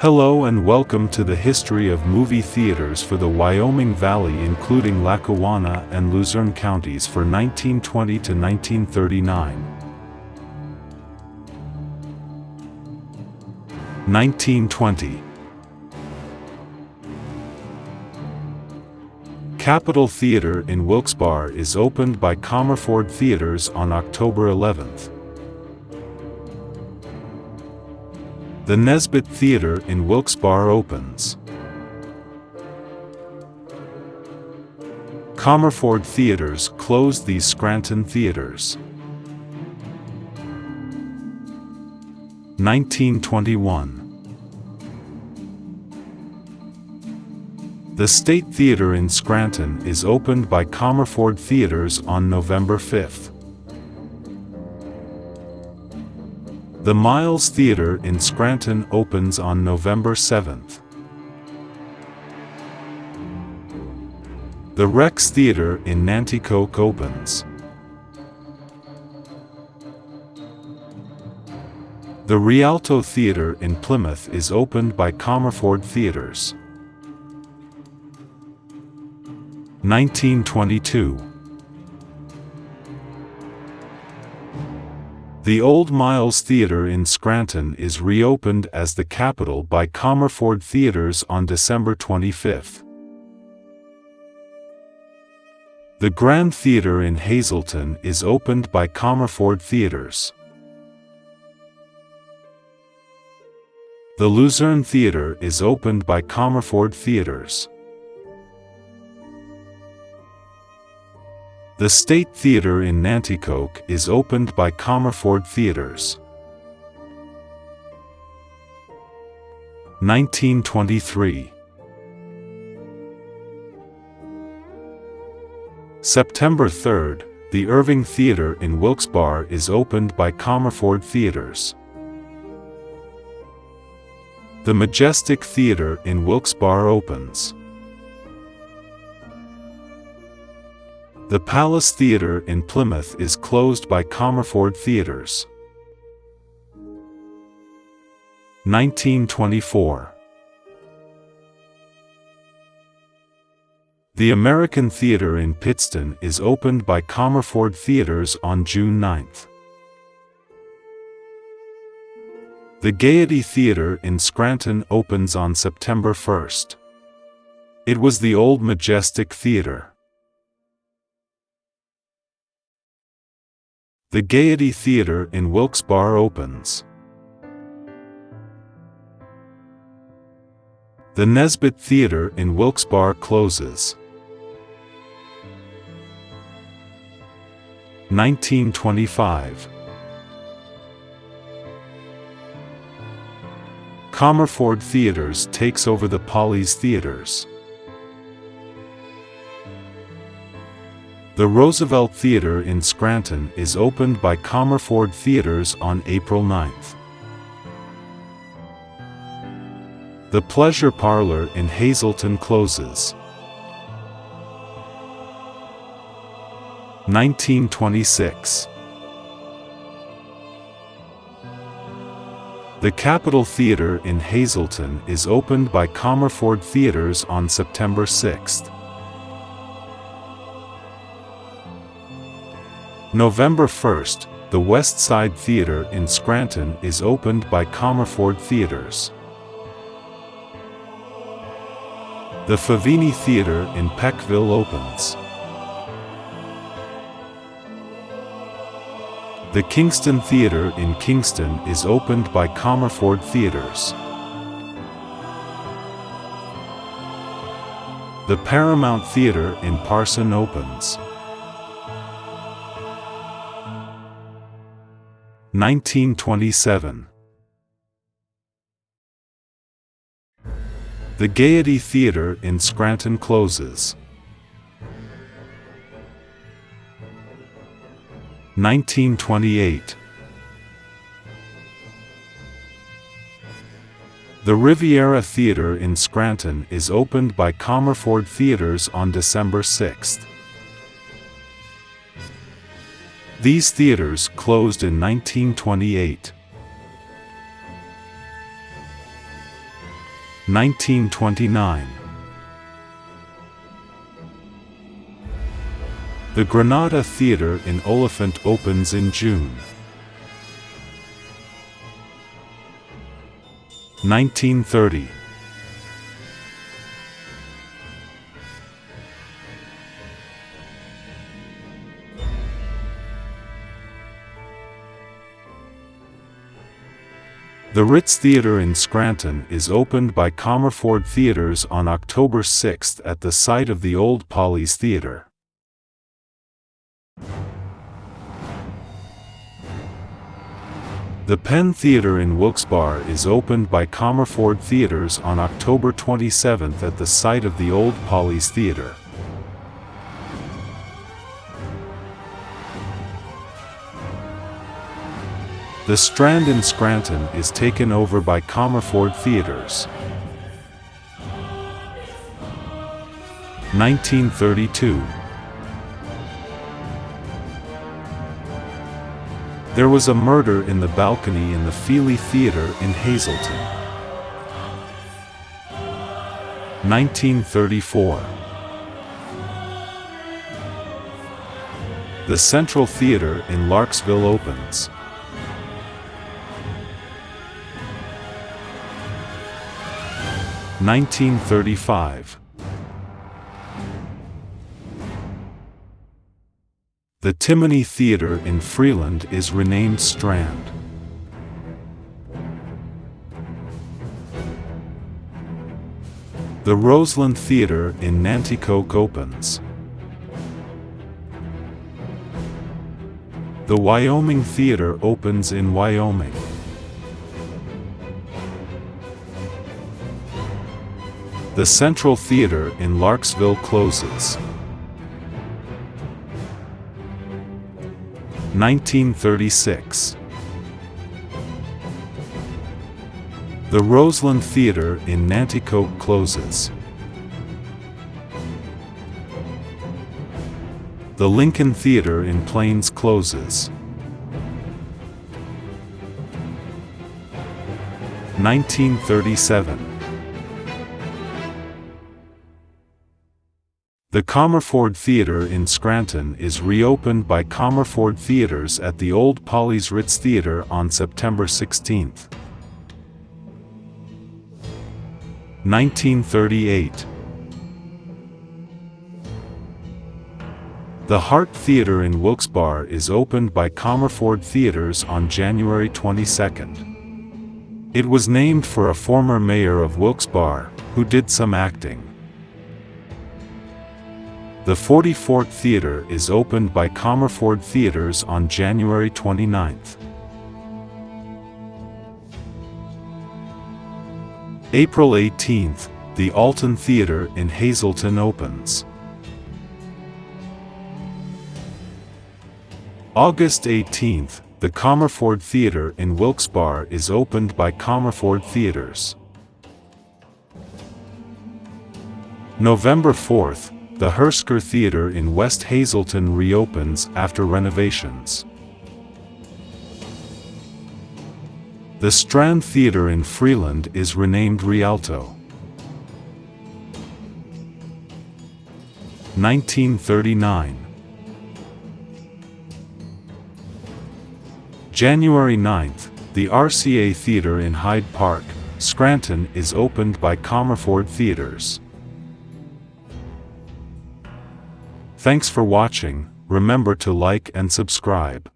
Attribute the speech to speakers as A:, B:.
A: Hello and welcome to the history of movie theaters for the Wyoming Valley, including Lackawanna and Luzerne counties for 1920 to 1939. 1920. Capitol Theater in Wilkes-Barre is opened by Comerford Theaters on October 11th. The Nesbitt Theater in Wilkes-Barre opens. Comerford Theaters closed these Scranton theaters. 1921. The State Theater in Scranton is opened by Comerford Theaters on November 5th. The Miles Theater in Scranton opens on November 7th. The Rex Theater in Nanticoke opens. The Rialto Theater in Plymouth is opened by Comerford Theaters. 1922. The Old Miles Theater in Scranton is reopened as the Capitol by Comerford Theaters on December 25th. The Grand Theater in Hazleton is opened by Comerford Theaters. The Luzerne Theater is opened by Comerford Theaters. The State Theater in Nanticoke is opened by Comerford Theaters. 1923. September 3rd, the Irving Theater in Wilkes-Barre is opened by Comerford Theaters. The Majestic Theater in Wilkes-Barre opens. The Palace Theater in Plymouth is closed by Comerford Theaters. 1924. The American Theater in Pittston is opened by Comerford Theaters on June 9th. The Gaiety Theater in Scranton opens on September 1st. It was the old Majestic Theater. The Gaiety Theater in Wilkes-Barre opens. The Nesbitt Theater in Wilkes-Barre closes. 1925. Comerford Theaters takes over the Polly's Theaters. The Roosevelt Theater in Scranton is opened by Comerford Theaters on April 9th. The Pleasure Parlor in Hazleton closes. 1926. The Capitol Theater in Hazleton is opened by Comerford Theaters on September 6th. November 1st, the West Side Theater in Scranton is opened by Comerford Theaters. The FAVINI Theater in Peckville opens. The Kingston Theater in Kingston is opened by Comerford Theaters. The Paramount Theater in Parson opens. 1927. The Gaiety Theater in Scranton closes. 1928. The Riviera Theater in Scranton is opened by Comerford Theaters on December 6th. These theaters closed in 1928. 1929. The Granada Theatre in Oliphant opens in June. 1930. The Ritz Theatre in Scranton is opened by Comerford Theatres on October 6 at the site of the old Polly's Theatre. The Penn Theatre in Wilkes-Barre is opened by Comerford Theatres on October 27 at the site of the old Polly's Theatre. The Strand in Scranton is taken over by Comerford Theatres. 1932. There was a murder in the balcony in the Feely Theatre in Hazleton. 1934. The Central Theatre in Larksville opens. 1935. The Timony Theatre in Freeland is renamed Strand. The Roseland Theatre in Nanticoke opens. The Wyoming Theatre opens in Wyoming. The Central Theatre in Larksville closes. 1936. The Roseland Theatre in Nanticoke closes. The Lincoln Theatre in Plains closes. 1937. The Comerford Theatre in Scranton is reopened by Comerford Theatres at the old Polly's Ritz Theatre on September 16. 1938. The Hart Theatre in Wilkes-Barre is opened by Comerford Theatres on January 22. It was named for a former mayor of Wilkes-Barre, who did some acting. The 44th Theatre is opened by Comerford Theatres on January 29. April 18, the Alton Theatre in Hazleton opens. August 18, the Comerford Theatre in Wilkes-Barre is opened by Comerford Theatres. November 4, the Hersker Theatre in West Hazleton reopens after renovations. The Strand Theatre in Freeland is renamed Rialto. 1939. January 9, the RCA Theatre in Hyde Park, Scranton is opened by Comerford Theatres. Thanks for watching. Remember to like and subscribe.